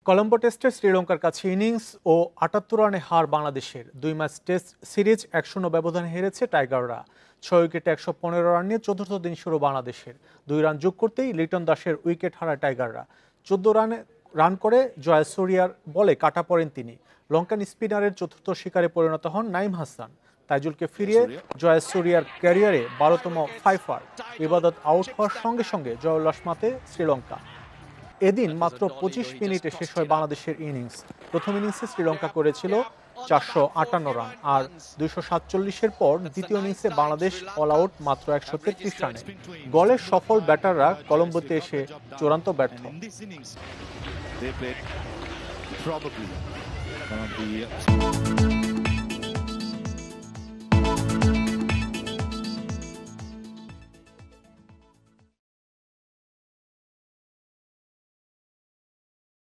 কলম্বো টেস্টে শ্রীলঙ্কার কাছে ইনিংস ও ৭৮ রানে হার বাংলাদেশের। ২ ম্যাচ টেস্ট সিরিজ ১-০ ব্যবধানে হেরেছে টাইগাররা। ৬ উইকেটে ১১৫ রান নিয়ে চতুর্থ দিন শুরু বাংলাদেশের। ২ রান যোগ করতেই লিটন দাসের উইকেট হারায় টাইগাররা। ১৪ রান করে জয়াসুরিয়ার বলে কাটা পড়েন তিনি। লঙ্কান স্পিনারের চতুর্থ শিকারে পরিণত হন নাইম হাসান। তাইজুলকে ফিরিয়ে জয়াসুরিয়ার ক্যারিয়ারে ১২তম ফাইফার। ইবাদত আউট হওয়ার সঙ্গে সঙ্গে জয়োল্লাস মাতে শ্রীলঙ্কা। এদিন মাত্র ২৫ মিনিটে শেষ হয় বাংলাদেশের ইনিংস। প্রথম ইনিংসে শ্রীলঙ্কা করেছিল ৪৫৮ রান, আর ২৪৭-এর পর দ্বিতীয় ইনিংসে বাংলাদেশ অল আউট মাত্র ১৩৩ রানে। গলের সফল ব্যাটাররা কলম্বোতে এসে চূড়ান্ত ব্যর্থ।